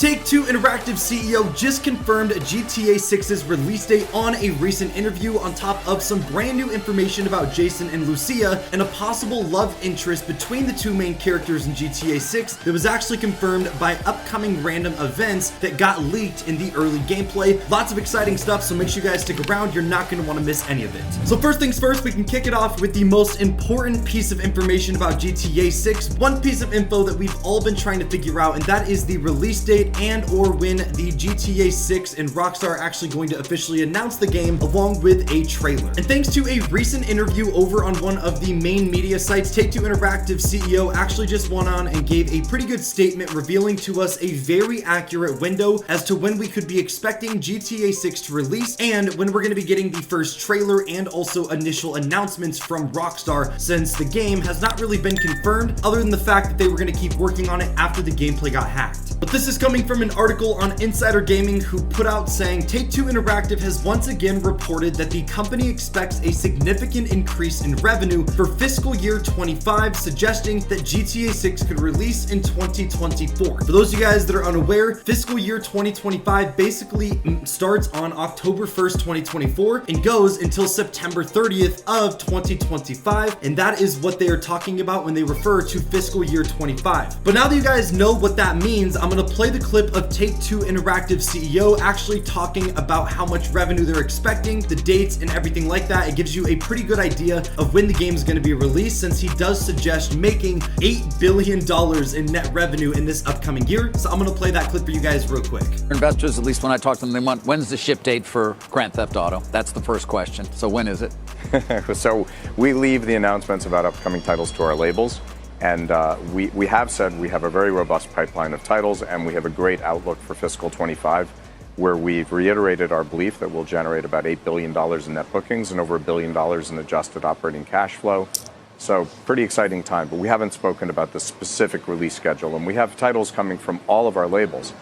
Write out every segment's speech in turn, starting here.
Take-Two Interactive CEO just confirmed GTA 6's release date on a recent interview, on top of some brand new information about Jason and Lucia and a possible love interest between the two main characters in GTA 6 that was actually confirmed by upcoming random events that got leaked in the early gameplay. Lots of exciting stuff, so make sure you guys stick around. You're not going to want to miss any of it. So first things first, we can kick it off with the most important piece of information about GTA 6. One piece of info that we've all been trying to figure out, and that is the release date and or when the GTA 6 and Rockstar are actually going to officially announce the game along with a trailer. And thanks to a recent interview over on one of the main media sites, Take-Two Interactive CEO actually just went on and gave a pretty good statement revealing to us a very accurate window as to when we could be expecting GTA 6 to release and when we're going to be getting the first trailer and also initial announcements from Rockstar, since the game has not really been confirmed other than the fact that they were going to keep working on it after the gameplay got hacked. But this is coming from an article on Insider Gaming, who put out saying Take-Two Interactive has once again reported that the company expects a significant increase in revenue for fiscal year 25, suggesting that GTA 6 could release in 2024. For those of you guys that are unaware, fiscal year 2025 basically starts on October 1st, 2024 and goes until September 30th of 2025, and that is what they are talking about when they refer to fiscal year 25. But now that you guys know what that means, I'm going to play the clip of Take-Two Interactive CEO actually talking about how much revenue they're expecting, the dates and everything like that. It gives you a pretty good idea of when the game is going to be released, since he does suggest making $8 billion in net revenue in this upcoming year. So I'm going to play that clip for you guys real quick. Investors, at least when I talk to them, they want, when's the ship date for Grand Theft Auto? That's the first question. So when is it? So we leave the announcements about upcoming titles to our labels. And we have said we have a very robust pipeline of titles, and we have a great outlook for fiscal 25, where we've reiterated our belief that we'll generate about $8 billion in net bookings and over $1 billion in adjusted operating cash flow. So pretty exciting time, but we haven't spoken about the specific release schedule. And we have titles coming from all of our labels,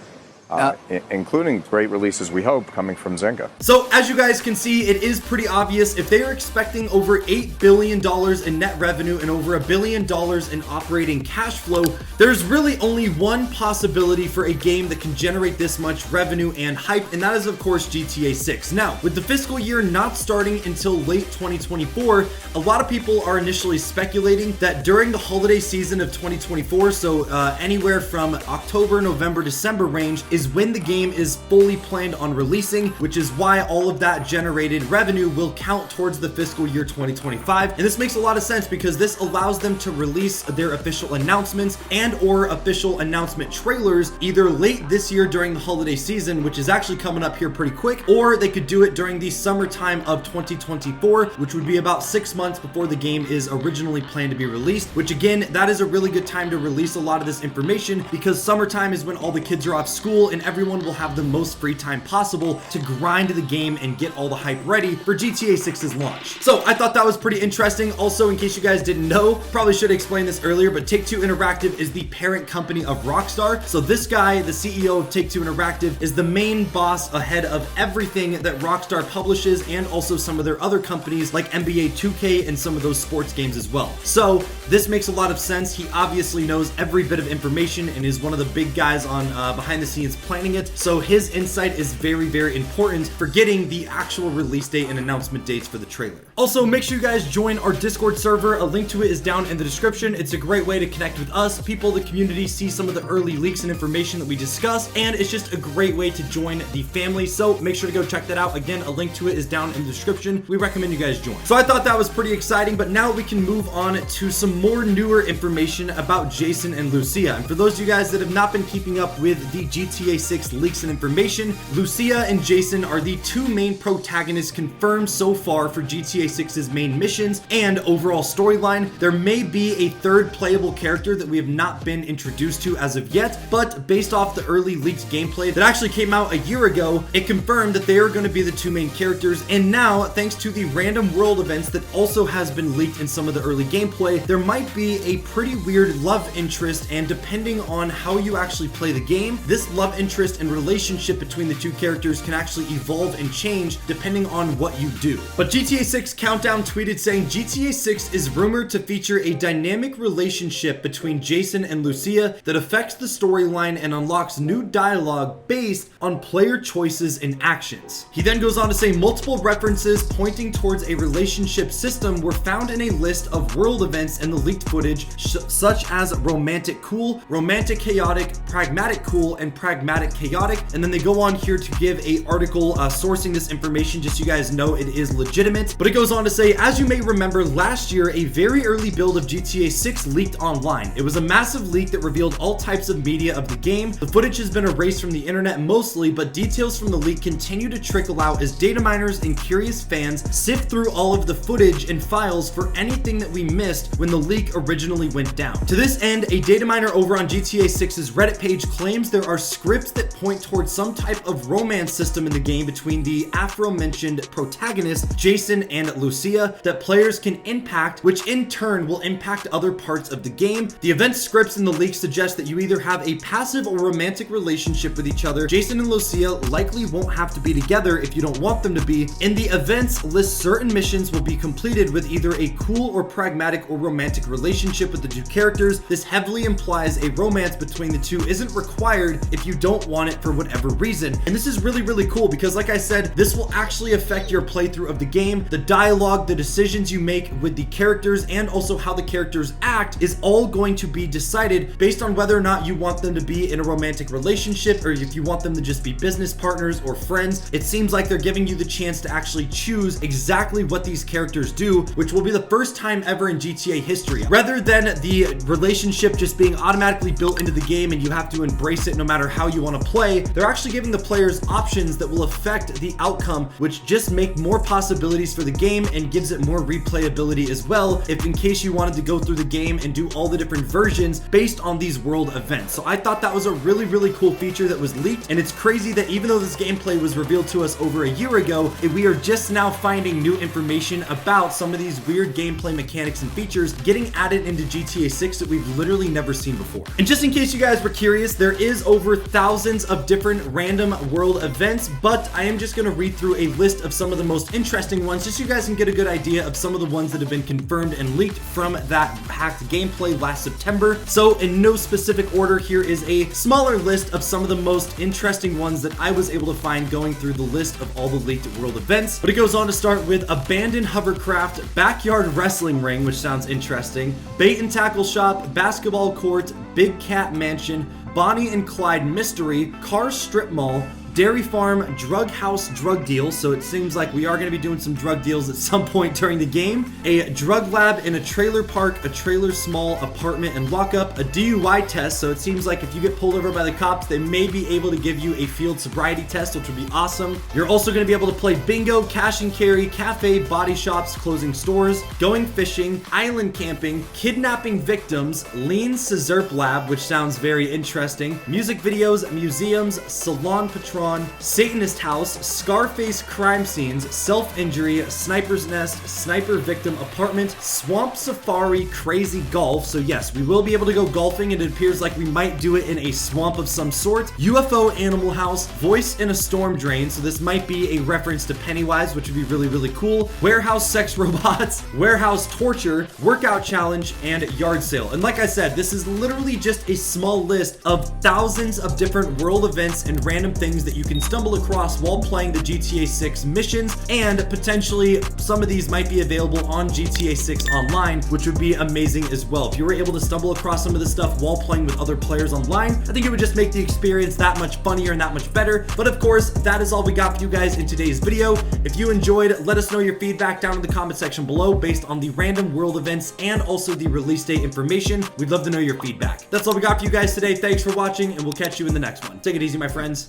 including great releases, we hope, coming from Zynga. So as you guys can see, it is pretty obvious. If they are expecting over $8 billion in net revenue and over $1 billion in operating cash flow, there's really only one possibility for a game that can generate this much revenue and hype, and that is of course GTA 6. Now, with the fiscal year not starting until late 2024, a lot of people are initially speculating that during the holiday season of 2024, so anywhere from October, November, December range, is when the game is fully planned on releasing, which is why all of that generated revenue will count towards the fiscal year 2025. And this makes a lot of sense because this allows them to release their official announcements and or official announcement trailers either late this year during the holiday season, which is actually coming up here pretty quick, or they could do it during the summertime of 2024, which would be about 6 months before the game is originally planned to be released, which again, that is a really good time to release a lot of this information because summertime is when all the kids are off school and everyone will have the most free time possible to grind the game and get all the hype ready for GTA 6's launch. So I thought that was pretty interesting. Also, in case you guys didn't know, probably should have explained this earlier, but Take-Two Interactive is the parent company of Rockstar. So this guy, the CEO of Take-Two Interactive, is the main boss ahead of everything that Rockstar publishes and also some of their other companies like NBA 2K and some of those sports games as well. So this makes a lot of sense. He obviously knows every bit of information and is one of the big guys on behind the scenes planning it. So his insight is very, very important for getting the actual release date and announcement dates for the trailer. Also, make sure you guys join our Discord server. A link to it is down in the description. It's a great way to connect with us, people, the community, see some of the early leaks and information that we discuss, and it's just a great way to join the family. So make sure to go check that out. Again, a link to it is down in the description. We recommend you guys join. So I thought that was pretty exciting, but now we can move on to some more newer information about Jason and Lucia. And for those of you guys that have not been keeping up with the GTA 6 leaks and information, Lucia and Jason are the two main protagonists confirmed so far for GTA 6's main missions and overall storyline. There may be a third playable character that we have not been introduced to as of yet, but based off the early leaked gameplay that actually came out a year ago, it confirmed that they are going to be the two main characters. And now, thanks to the random world events that also has been leaked in some of the early gameplay, there might be a pretty weird love interest, and depending on how you actually play the game, this love love interest and relationship between the two characters can actually evolve and change depending on what you do. But GTA 6 Countdown tweeted saying GTA 6 is rumored to feature a dynamic relationship between Jason and Lucia that affects the storyline and unlocks new dialogue based on player choices and actions. He then goes on to say multiple references pointing towards a relationship system were found in a list of world events in the leaked footage, such as romantic cool, romantic chaotic, pragmatic cool, and pragmatic chaotic. And then they go on here to give a article sourcing this information just so you guys know it is legitimate. But it goes on to say, as you may remember, last year a very early build of GTA 6 leaked online. It was a massive leak that revealed all types of media of the game. The footage has been erased from the internet mostly, but details from the leak continue to trickle out as data miners and curious fans sift through all of the footage and files for anything that we missed when the leak originally went down. To this end, a data miner over on GTA 6's Reddit page claims there are scripts that point towards some type of romance system in the game between the aforementioned protagonist Jason and Lucia that players can impact, which in turn will impact other parts of the game. The event scripts in the leak suggest that you either have a passive or romantic relationship with each other. Jason and Lucia likely won't have to be together if you don't want them to be. In the events list, certain missions will be completed with either a cool or pragmatic or romantic relationship with the two characters. This heavily implies a romance between the two isn't required if you don't want it for whatever reason. And this is really cool because, like I said, this will actually affect your playthrough of the game. The dialogue, the decisions you make with the characters, and also how the characters act is all going to be decided based on whether or not you want them to be in a romantic relationship or if you want them to just be business partners or friends. It seems like they're giving you the chance to actually choose exactly what these characters do, which will be the first time ever in GTA history. Rather than the relationship just being automatically built into the game and you have to embrace it no matter how you want to play, they're actually giving the players options that will affect the outcome, which just make more possibilities for the game and gives it more replayability as well, if in case you wanted to go through the game and do all the different versions based on these world events. So I thought that was a really cool feature that was leaked, and it's crazy that even though this gameplay was revealed to us over a year ago, we are just now finding new information about some of these weird gameplay mechanics and features getting added into GTA 6 that we've literally never seen before. And just in case you guys were curious, there is over thousands of different random world events, but I am just going to read through a list of some of the most interesting ones just so you guys can get a good idea of some of the ones that have been confirmed and leaked from that hacked gameplay last September. So in no specific order, here is a smaller list of some of the most interesting ones that I was able to find going through the list of all the leaked world events. But it goes on to start with abandoned hovercraft, backyard wrestling ring, which sounds interesting, bait and tackle shop, basketball court, big cat mansion, Bonnie and Clyde mystery, car strip mall, dairy farm, drug house, drug deal. So it seems like we are going to be doing some drug deals at some point during the game. A drug lab in a trailer park, a trailer small apartment and lockup, a DUI test. So it seems like if you get pulled over by the cops, they may be able to give you a field sobriety test, which would be awesome. You're also going to be able to play bingo, cash and carry, cafe, body shops, closing stores, going fishing, island camping, kidnapping victims, lean scissorp lab, which sounds very interesting, music videos, museums, salon patron, Satanist house, Scarface crime scenes, self-injury, sniper's nest, sniper victim apartment, swamp safari, crazy golf. So yes, we will be able to go golfing, and it appears like we might do it in a swamp of some sort. UFO animal house, voice in a storm drain. So this might be a reference to Pennywise, which would be really cool. Warehouse sex robots, warehouse torture, workout challenge, and yard sale. And like I said, this is literally just a small list of thousands of different world events and random things that you can stumble across while playing the GTA 6 missions, and potentially some of these might be available on GTA 6 online, which would be amazing as well. If you were able to stumble across some of this stuff while playing with other players online, I think it would just make the experience that much funnier and that much better. But of course, that is all we got for you guys in today's video. If you enjoyed, let us know your feedback down in the comment section below based on the random world events and also the release date information. We'd love to know your feedback. That's all we got for you guys today. Thanks for watching, and we'll catch you in the next one. Take it easy, my friends.